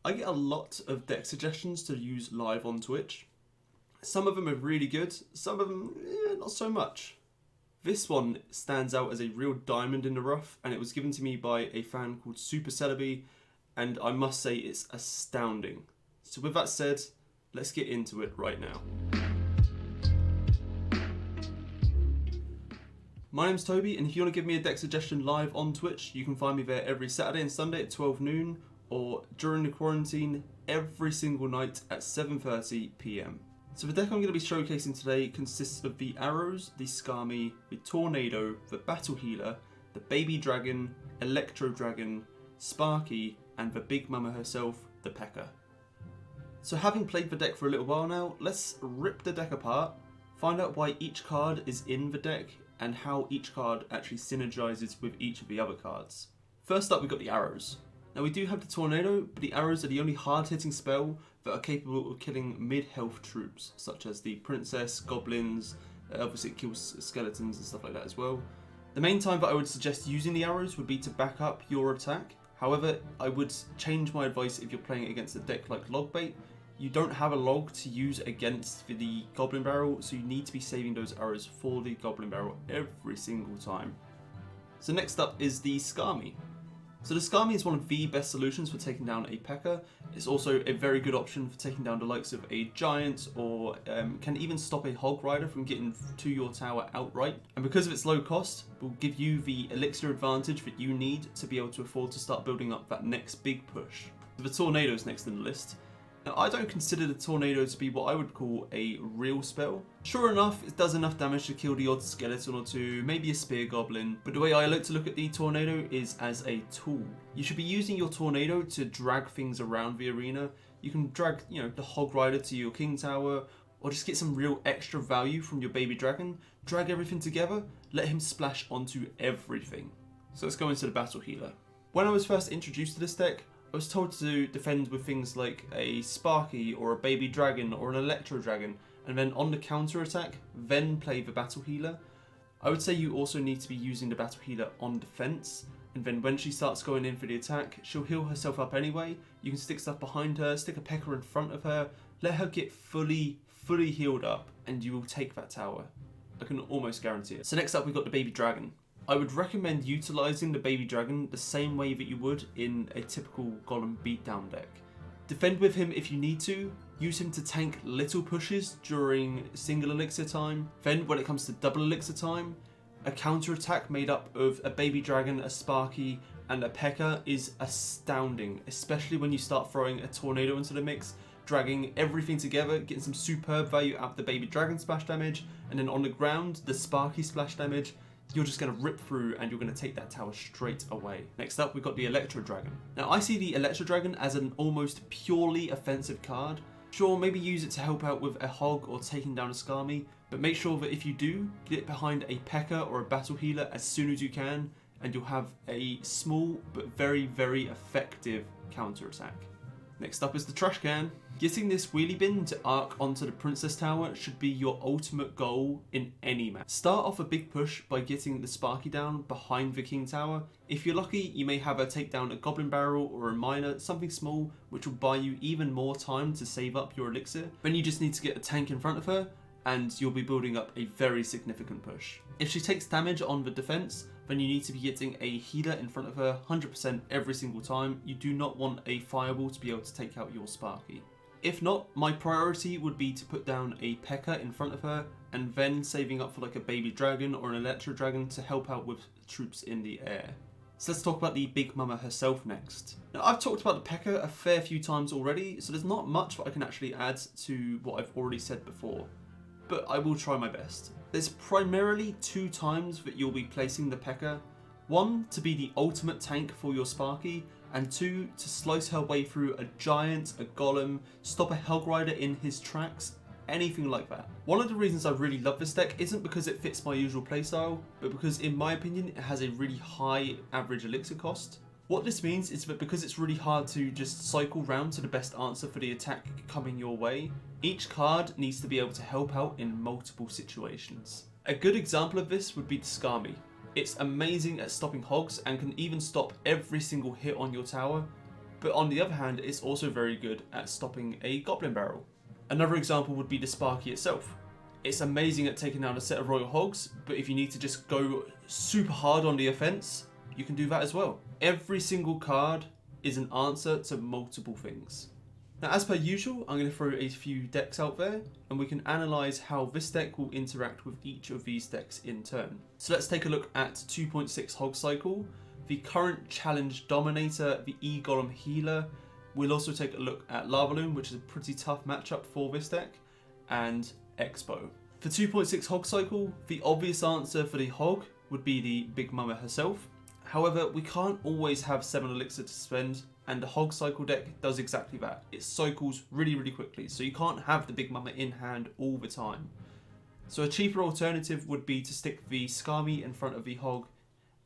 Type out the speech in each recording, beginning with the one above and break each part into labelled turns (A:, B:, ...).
A: I get a lot of deck suggestions to use live on Twitch. Some of them are really good, some of them not so much. This one stands out as a real diamond in the rough, and it was given to me by a fan called Super Celebi, and I must say it's astounding. So with that said, let's get into it right now. My name's Toby, and if you want to give me a deck suggestion live on Twitch, you can find me there every Saturday and Sunday at 12 noon, or during the quarantine, every single night at 7:30 PM. So the deck I'm going to be showcasing today consists of the Arrows, the Skarmy, the Tornado, the Battle Healer, the Baby Dragon, Electro Dragon, Sparky, and the Big Mama herself, the P.E.K.K.A. So having played the deck for a little while now, let's rip the deck apart, find out why each card is in the deck, and how each card actually synergizes with each of the other cards. First up, we've got the Arrows. Now we do have the Tornado, but the Arrows are the only hard-hitting spell that are capable of killing mid-health troops, such as the Princess, Goblins, obviously it kills skeletons and stuff like that as well. The main time that I would suggest using the Arrows would be to back up your attack. However, I would change my advice if you're playing against a deck like Logbait. You don't have a log to use against the Goblin Barrel, so you need to be saving those arrows for the Goblin Barrel every single time. So next up is the Skarmy. So the Skarmy is one of the best solutions for taking down a P.E.K.K.A. It's also a very good option for taking down the likes of a Giant, or can even stop a Hog Rider from getting to your tower outright. And because of its low cost, it will give you the elixir advantage that you need to be able to afford to start building up that next big push. The Tornado is next in the list. Now, I don't consider the Tornado to be what I would call a real spell. Sure enough, it does enough damage to kill the odd skeleton or two, maybe a spear goblin, but the way I like to look at the Tornado is as a tool. You should be using your Tornado to drag things around the arena. You can drag, the Hog Rider to your King Tower, or just get some real extra value from your Baby Dragon, drag everything together, let him splash onto everything. So let's go into the Battle Healer. When I was first introduced to this deck, I was told to defend with things like a Sparky or a Baby Dragon or an Electro Dragon, and then on the counter attack, then play the Battle Healer. I would say you also need to be using the Battle Healer on defense, and then when she starts going in for the attack, she'll heal herself up anyway. You can stick stuff behind her, stick a P.E.K.K.A. in front of her, let her get fully healed up, and you will take that tower. I can almost guarantee it. So next up, we've got the Baby Dragon. I would recommend utilising the Baby Dragon the same way that you would in a typical Golem beatdown deck. Defend with him if you need to, use him to tank little pushes during single elixir time, then when it comes to double elixir time, a counter attack made up of a Baby Dragon, a Sparky, and a P.E.K.K.A. is astounding, especially when you start throwing a Tornado into the mix, dragging everything together, getting some superb value out of the Baby Dragon splash damage, and then on the ground, the Sparky splash damage. You're just going to rip through and you're going to take that tower straight away. Next up, we've got the Electro Dragon. Now, I see the Electro Dragon as an almost purely offensive card. Sure, maybe use it to help out with a Hog or taking down a Skarmy, but make sure that if you do, get it behind a P.E.K.K.A. or a Battle Healer as soon as you can, and you'll have a small but very, very effective counter attack. Next up is the Trash Can. Getting this wheelie bin to arc onto the Princess Tower should be your ultimate goal in any match. Start off a big push by getting the Sparky down behind the King Tower. If you're lucky, you may have her take down a Goblin Barrel or a Miner, something small, which will buy you even more time to save up your elixir. Then you just need to get a tank in front of her, and you'll be building up a very significant push. If she takes damage on the defense, then you need to be getting a healer in front of her 100% every single time. You do not want a fireball to be able to take out your Sparky. If not, my priority would be to put down a P.E.K.K.A. in front of her, and then saving up for like a Baby Dragon or an Electro Dragon to help out with troops in the air. So let's talk about the Big Mama herself next. Now, I've talked about the P.E.K.K.A. a fair few times already, so there's not much that I can actually add to what I've already said before, but I will try my best. There's primarily two times that you'll be placing the P.E.K.K.A. One, to be the ultimate tank for your Sparky, and two, to slice her way through a Giant, a Golem, stop a Hog Rider in his tracks, anything like that. One of the reasons I really love this deck isn't because it fits my usual playstyle, but because in my opinion it has a really high average elixir cost. What this means is that because it's really hard to just cycle round to the best answer for the attack coming your way, each card needs to be able to help out in multiple situations. A good example of this would be the Skarmy. It's amazing at stopping hogs and can even stop every single hit on your tower, but on the other hand, it's also very good at stopping a goblin barrel. Another example would be the Sparky itself. It's amazing at taking down a set of Royal Hogs, but if you need to just go super hard on the offense, you can do that as well. Every single card is an answer to multiple things. Now, as per usual, I'm going to throw a few decks out there, and we can analyse how this deck will interact with each of these decks in turn. So let's take a look at 2.6 Hog Cycle, the current Challenge Dominator, the E-Golem Healer. We'll also take a look at Lava Loon, which is a pretty tough matchup for this deck, and Expo. For 2.6 Hog Cycle, the obvious answer for the Hog would be the Big Mama herself. However, we can't always have 7 Elixir to spend, and the Hog Cycle deck does exactly that. It cycles really, really quickly, so you can't have the Big Mama in hand all the time. So a cheaper alternative would be to stick the Skarmy in front of the Hog,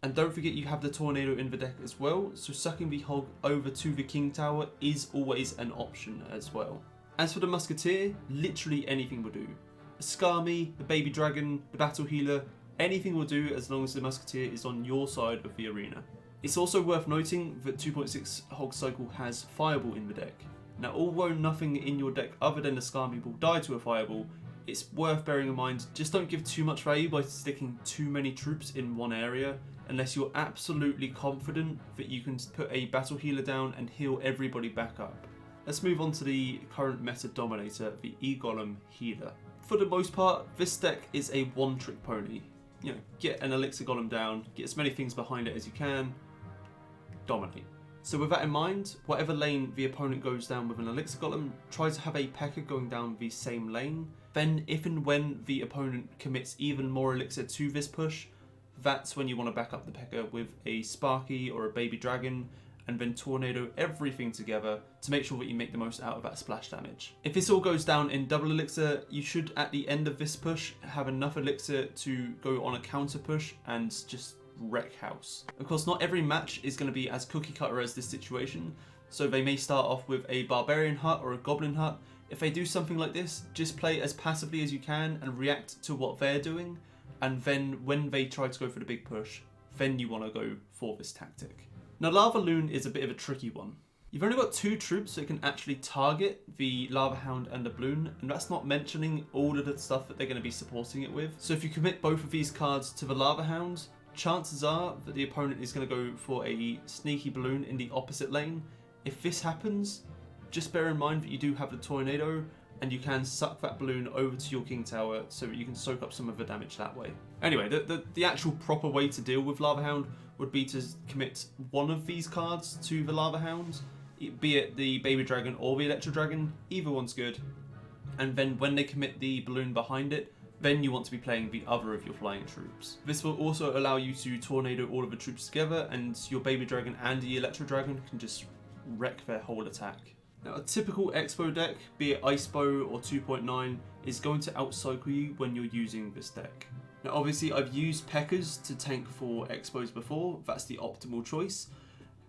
A: and don't forget you have the Tornado in the deck as well, so sucking the Hog over to the King Tower is always an option as well. As for the Musketeer, literally anything will do. The Skarmy, the Baby Dragon, the Battle Healer, anything will do as long as the Musketeer is on your side of the arena. It's also worth noting that 2.6 Hog Cycle has Fireball in the deck. Now, although nothing in your deck other than the Skarmy will die to a Fireball, it's worth bearing in mind, just don't give too much value by sticking too many troops in one area, unless you're absolutely confident that you can put a Battle Healer down and heal everybody back up. Let's move on to the current meta dominator, the E-Golem Healer. For the most part, this deck is a one-trick pony. You know, get an Elixir Golem down, get as many things behind it as you can, dominate. So with that in mind, whatever lane the opponent goes down with an Elixir Golem, try to have a P.E.K.K.A going down the same lane. Then if and when the opponent commits even more Elixir to this push, that's when you want to back up the P.E.K.K.A with a Sparky or a Baby Dragon, and then tornado everything together to make sure that you make the most out of that splash damage. If this all goes down in double Elixir, you should at the end of this push have enough Elixir to go on a counter push and just wreck house. Of course, not every match is going to be as cookie cutter as this situation, so they may start off with a Barbarian Hut or a Goblin Hut. If they do something like this, just play as passively as you can and react to what they're doing, and then when they try to go for the big push, then you want to go for this tactic. Now, Lava Loon is a bit of a tricky one. You've only got 2 troops that can actually target the Lava Hound and the Bloon, and that's not mentioning all of the stuff that they're going to be supporting it with. So if you commit both of these cards to the Lava Hound, chances are that the opponent is going to go for a sneaky Bloon in the opposite lane. If this happens, just bear in mind that you do have the Tornado, and you can suck that Bloon over to your King Tower so that you can soak up some of the damage that way. Anyway, the actual proper way to deal with Lava Hound would be to commit one of these cards to the Lava Hound, be it the Baby Dragon or the Electro Dragon, either one's good. And then when they commit the Balloon behind it, then you want to be playing the other of your flying troops. This will also allow you to tornado all of the troops together, and your Baby Dragon and the Electro Dragon can just wreck their whole attack. Now, a typical Expo deck, be it Icebo or 2.9, is going to outcycle you when you're using this deck. Now, obviously, I've used P.E.K.K.As to tank for Expos before. That's the optimal choice.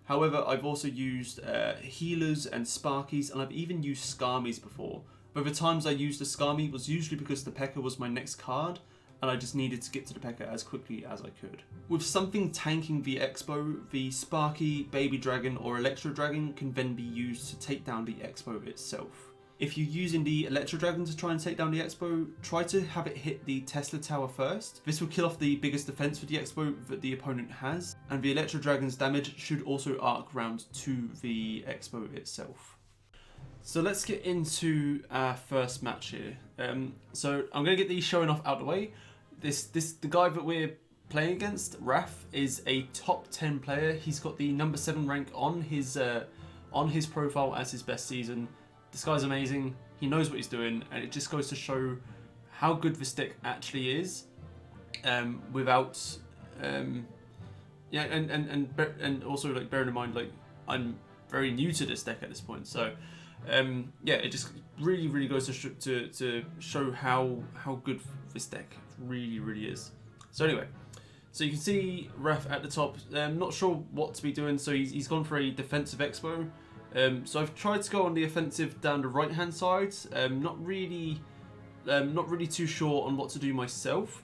A: However, I've also used healers and Sparkies, and I've even used Skarmies before. But the times I used the Skarmy was usually because the P.E.K.K.A was my next card, and I just needed to get to the P.E.K.K.A as quickly as I could. With something tanking the Expo, the Sparky, Baby Dragon or Electro Dragon can then be used to take down the Expo itself. If you're using the Electro Dragon to try and take down the Expo, try to have it hit the Tesla Tower first. This will kill off the biggest defense for the Expo that the opponent has, and the Electro Dragon's damage should also arc round to the Expo itself. So let's get into our first match here. So I'm going to get these showing off out of the way. The guy that we're playing against, Raf, is a top 10 player. He's got the number 7 rank on his profile as his best season. This guy's amazing. He knows what he's doing, and it just goes to show how good this deck actually is. Without, and also like bearing in mind, like I'm very new to this deck at this point, so yeah, it just really goes to show how good this deck really is. So anyway, so you can see Raf at the top. Not sure what to be doing, so he's gone for a defensive Expo. So I've tried to go on the offensive down the right hand side. Not really too sure on what to do myself.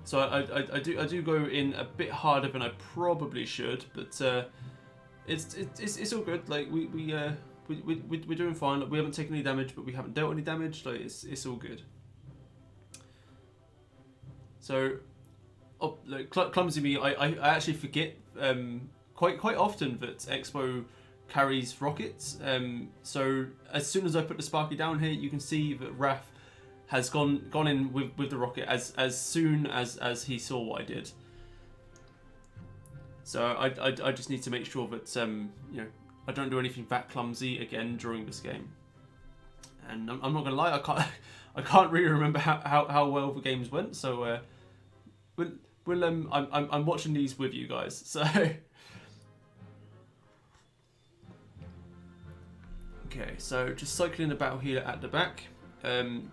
A: So I do go in a bit harder than I probably should, but it's all good. Like we're doing fine. Like, we haven't taken any damage, but we haven't dealt any damage. Like it's all good. So, like clumsy me, I actually forget quite often that Expo carries rockets. So as soon as I put the Sparky down here, you can see that Raph has gone in with the rocket as soon as he saw what I did. So I just need to make sure that you know, I don't do anything that clumsy again during this game. And I'm not gonna lie, I can't really remember how well the games went. So I'm watching these with you guys. So okay, so just cycling the battle healer at the back.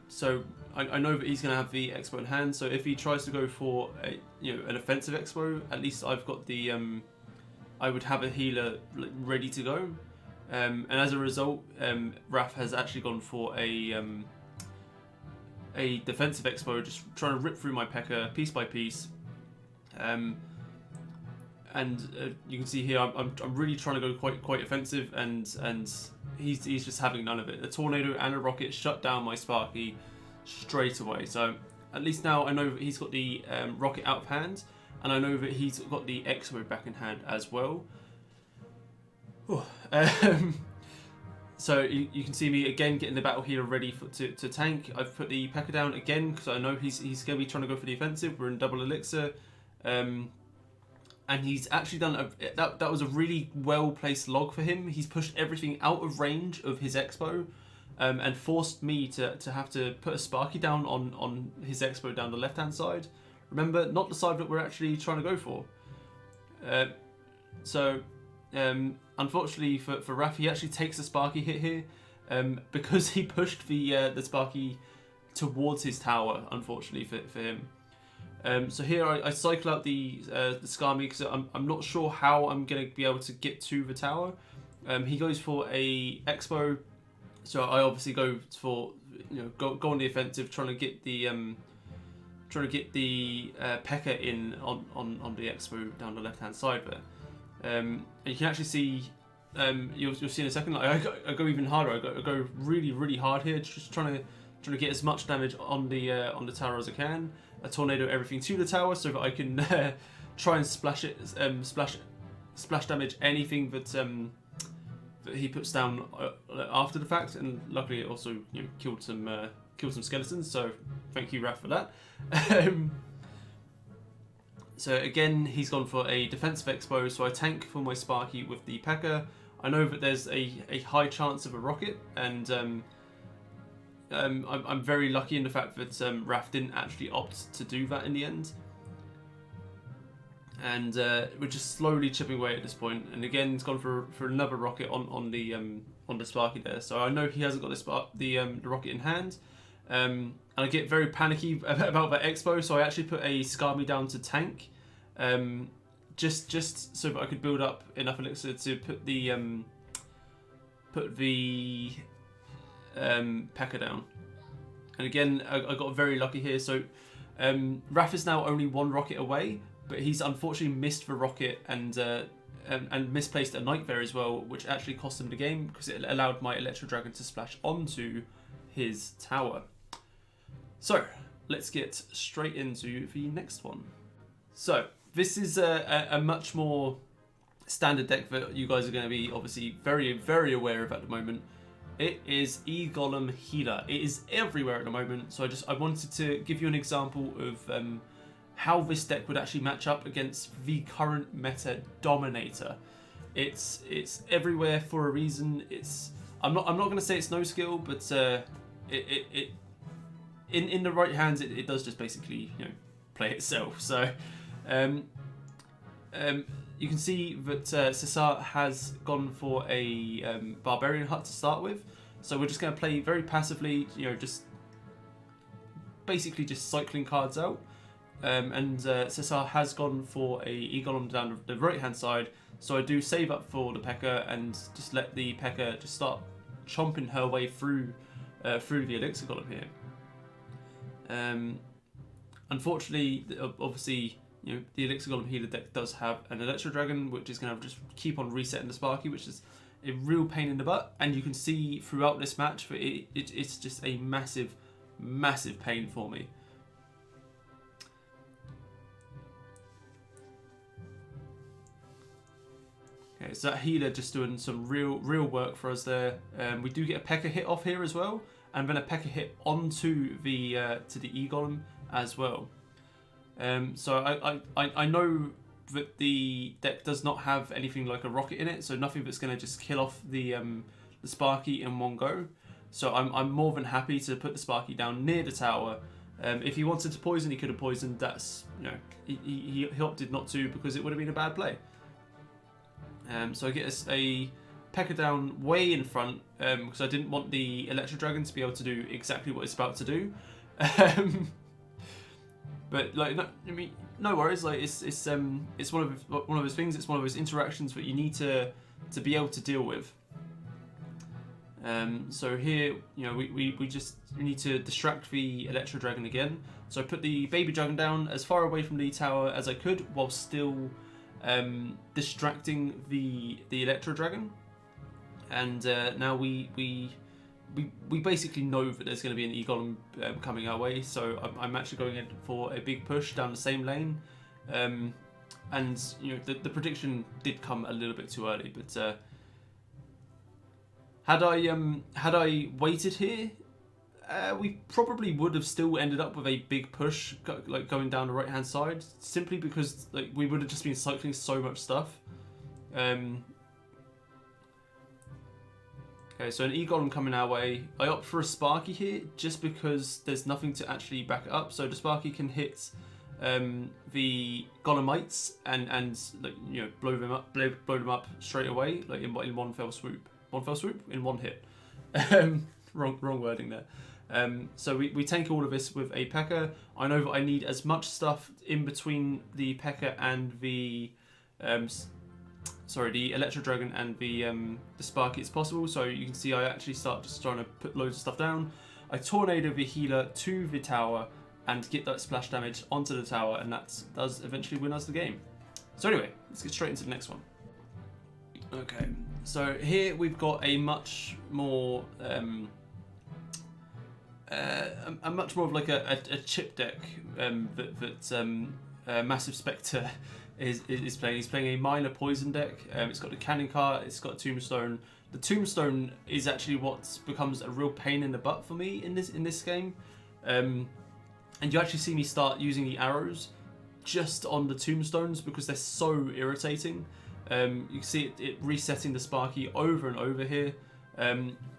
A: So I know that he's going to have the Expo in hand, so if he tries to go for an offensive Expo, at least I've got the I would have a healer ready to go, and as a result, Raph has actually gone for a defensive Expo, just trying to rip through my P.E.K.K.A piece by piece, and you can see here I'm really trying to go quite offensive, and he's just having none of it. A tornado and a rocket shut down my Sparky straight away. So at least now I know that he's got the rocket out of hand, and I know that he's got the Expo back in hand as well. So you can see me again getting the battle healer ready to tank. I've put the P.E.K.K.A down again because I know he's going to be trying to go for the offensive. We're in double elixir. And he's actually done that was a really well placed log for him. He's pushed everything out of range of his Expo, and forced me to have to put a Sparky down on his Expo down the left hand side. Remember, not the side that we're actually trying to go for. So unfortunately for Raph, he actually takes a Sparky hit here because he pushed the Sparky towards his tower. Unfortunately for him. So here I cycle out the Skarmy because I'm not sure how I'm going to be able to get to the tower. He goes for a Expo, so I obviously go for go on the offensive, trying to get the P.E.K.K.A in on the Expo down the left hand side there. And you can actually see you'll see in a second. Like I go even harder. I go really hard here, just trying to get as much damage on the tower as I can. A tornado everything to the tower so that I can try and splash damage anything that he puts down after the fact, and luckily it also killed some skeletons. So thank you, Raph, for that. So again, he's gone for a defensive Expo, so I tank for my Sparky with the P.E.K.K.A. I know that there's a high chance of a rocket, and I'm very lucky in the fact that Raph didn't actually opt to do that in the end. And we're just slowly chipping away at this point. And again, it's gone for another rocket on the Sparky there. So I know he hasn't got the rocket in hand. And I get very panicky about that Expo, so I actually put a Skarmy down to tank, just so that I could build up enough elixir to put the P.E.K.K.A down. And again, I got very lucky here. So Raph is now only one rocket away, but he's unfortunately missed the rocket and misplaced a Nightmare as well, which actually cost him the game because it allowed my Electro Dragon to splash onto his tower. So let's get straight into the next one. So this is a much more standard deck that you guys are going to be obviously very aware of at the moment. It is E-Golem Healer. It is everywhere at the moment, so I wanted to give you an example of how this deck would actually match up against the current meta dominator. It's everywhere for a reason. I'm not going to say it's no skill, but in the right hands it does just basically play itself. So you can see that Cesar has gone for a Barbarian Hut to start with. So we're just going to play very passively, just basically just cycling cards out. And Cesar has gone for a E-Golem down the right hand side. So I do save up for the P.E.K.K.A and just let the P.E.K.K.A just start chomping her way through the Elixir Golem here. Unfortunately, obviously, the Elixir Golem Healer deck does have an Electro Dragon, which is going to just keep on resetting the Sparky, which is a real pain in the butt. And you can see throughout this match that it's just a massive, massive pain for me. Okay, so that healer just doing some real work for us there. We do get a P.E.K.K.A hit off here as well, and then a P.E.K.K.A hit onto the to the E-Golem as well. So I know that the deck does not have anything like a rocket in it, so nothing that's going to just kill off the Sparky in one go. So I'm more than happy to put the Sparky down near the tower. If he wanted to poison, he could have poisoned. That's he opted not to because it would have been a bad play. So I get a P.E.K.K.A down way in front because I didn't want the Electro Dragon to be able to do exactly what it's about to do. But like, no, I mean, no worries. Like it's one of those things. It's one of those interactions that you need to be able to deal with. So here, we just need to distract the Electro Dragon again. So I put the baby dragon down as far away from the tower as I could, while still distracting the Electro Dragon. And now we basically know that there's going to be an E-Golem coming our way, so I'm actually going in for a big push down the same lane. And the prediction did come a little bit too early, but had I waited here, we probably would have still ended up with a big push, like going down the right hand side, simply because like we would have just been cycling so much stuff. Okay, so an E-Golem coming our way. I opt for a Sparky here just because there's nothing to actually back it up. So the Sparky can hit the Golemites and like blow them up straight away, like in one fell swoop. One fell swoop in one hit. Wrong wording there. So we tank all of this with a P.E.K.K.A. I know that I need as much stuff in between the P.E.K.K.A and the the Electro Dragon and the Sparky as possible. So you can see I actually start just trying to put loads of stuff down. I tornado the healer to the tower and get that splash damage onto the tower, and that does eventually win us the game. So anyway, let's get straight into the next one. Okay, so here we've got a much more of like a chip deck that Massive Spectre is playing. He's playing a minor poison deck. It's got the cannon cart, it's got a tombstone. The tombstone is actually what becomes a real pain in the butt for me in this game. And you actually see me start using the arrows just on the tombstones because they're so irritating. You can see it resetting the Sparky over and over here.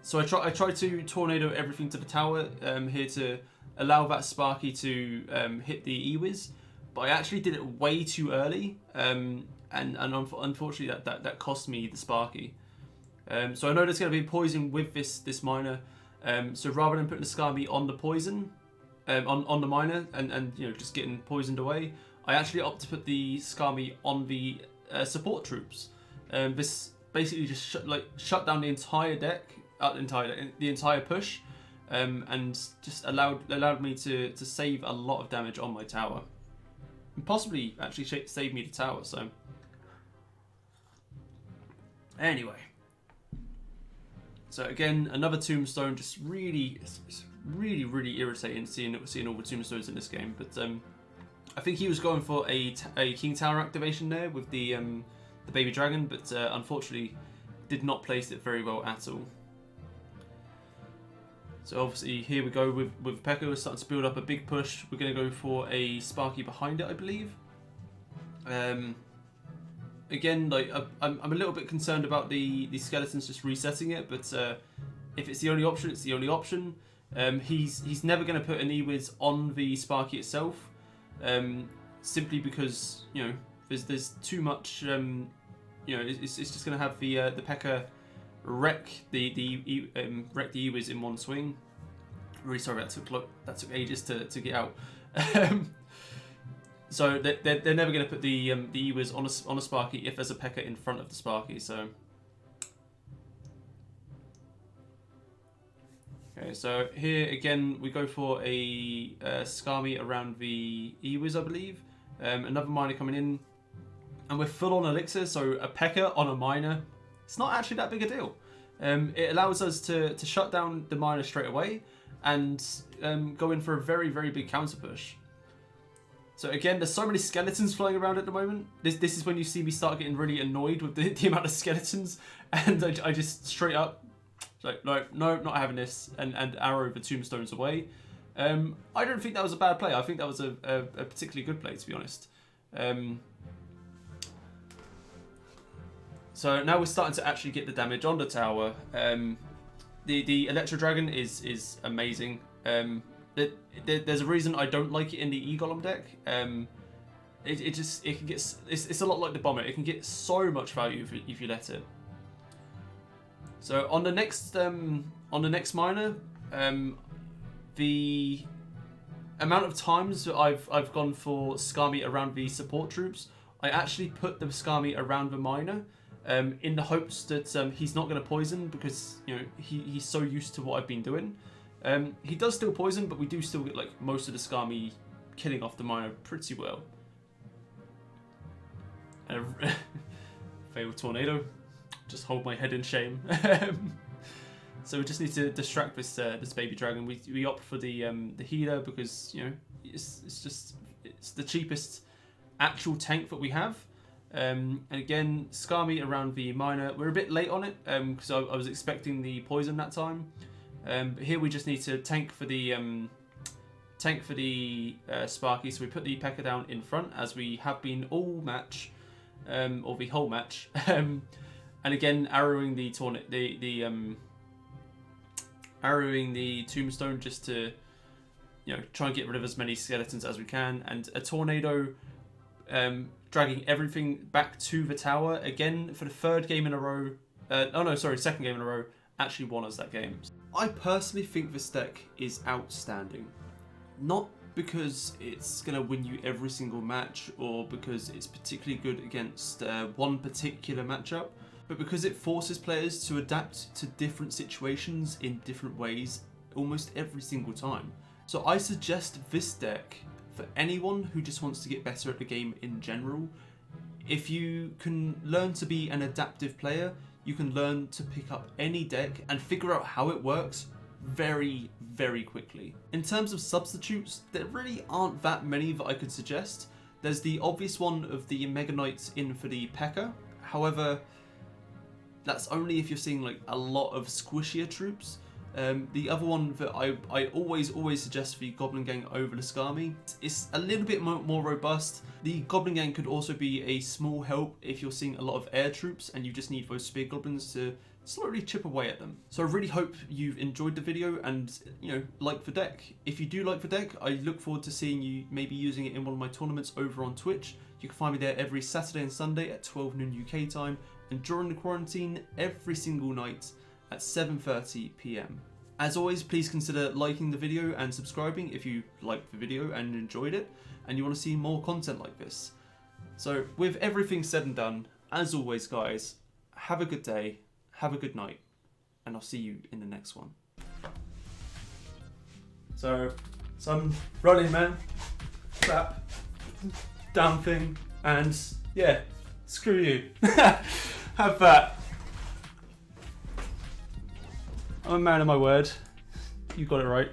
A: So I try to tornado everything to the tower here to allow that Sparky to hit the Ewiz, but I actually did it way too early, and unfortunately that cost me the Sparky. So I know there's going to be poison with this miner. So rather than putting the Skarmy on the poison, on the miner and just getting poisoned away, I actually opt to put the Skarmy on the support troops. This basically just shut down the entire deck, the entire push, and just allowed me to save a lot of damage on my tower, and possibly actually save me the tower. So anyway, so again another tombstone, just really irritating seeing all the tombstones in this game. But I think he was going for a King Tower activation there with the baby dragon, but unfortunately did not place it very well at all. So obviously here we go with P.E.K.K.A. We're starting to build up a big push. We're going to go for a Sparky behind it, I believe. Again, like I'm a little bit concerned about the skeletons just resetting it, but if it's the only option, it's the only option. He's never going to put an Ewiz on the Sparky itself, simply because there's too much. It's just going to have the P.E.K.K.A wreck the Ewiz in one swing. Really sorry that took ages to get out. So they're never going to put the Ewiz on a Sparky if there's a P.E.K.K.A in front of the Sparky. So okay, so here again we go for a Skarmy around the Ewiz, I believe. Another miner coming in. And we're full on elixir, so a P.E.K.K.A. on a miner, it's not actually that big a deal. It allows us to shut down the miner straight away and go in for a very, very big counter push. So again, there's so many skeletons flying around at the moment. This is when you see me start getting really annoyed with the amount of skeletons, and I just straight up, like, no, not having this, and arrow the tombstones away. I don't think that was a bad play. I think that was a particularly good play, to be honest. So now we're starting to actually get the damage on the tower. The Electro Dragon is amazing. There's a reason I don't like it in the E-Golem deck. It can get, it's a lot like the Bomber. It can get so much value if you let it. So on the next miner, the amount of times that I've gone for Skami around the support troops, I actually put the Skami around the miner. In the hopes that he's not going to poison, because he's so used to what I've been doing. He does still poison, but we do still get like most of the Skami killing off the miner pretty well. Failed tornado. Just hold my head in shame. So we just need to distract this baby dragon. We opt for the healer because it's the cheapest actual tank that we have. And again, Skami around the miner. We're a bit late on it because I was expecting the poison that time. But here we just need to tank for the Sparky. So we put the P.E.K.K.A. down in front, as we have been all match, or the whole match. And again, arrowing arrowing the tombstone just to try and get rid of as many skeletons as we can, and a tornado. Dragging everything back to the tower again for the third game in a row. Second game in a row. Actually won us that game. I personally think this deck is outstanding. Not because it's going to win you every single match or because it's particularly good against one particular matchup, but because it forces players to adapt to different situations in different ways almost every single time. So I suggest this deck for anyone who just wants to get better at the game in general. If you can learn to be an adaptive player, you can learn to pick up any deck and figure out how it works very, very quickly. In terms of substitutes, there really aren't that many that I could suggest. There's the obvious one of the Mega Knights in for the P.E.K.K.A. However, that's only if you're seeing like a lot of squishier troops. The other one that I always suggest for the Goblin Gang over the Skami, it's a little bit more robust. The Goblin Gang could also be a small help if you're seeing a lot of air troops and you just need those spear goblins to slowly chip away at them. So I really hope you've enjoyed the video and like the deck. If you do like the deck, I look forward to seeing you maybe using it in one of my tournaments over on Twitch. You can find me there every Saturday and Sunday at 12 noon UK time, and during the quarantine every single night at 7:30 PM. As always, please consider liking the video and subscribing if you liked the video and enjoyed it and you want to see more content like this. So with everything said and done, as always guys, have a good day, have a good night, and I'll see you in the next one. So some running man, crap, down thing, and yeah, screw you. Have that. I'm a man of my word. You got it right.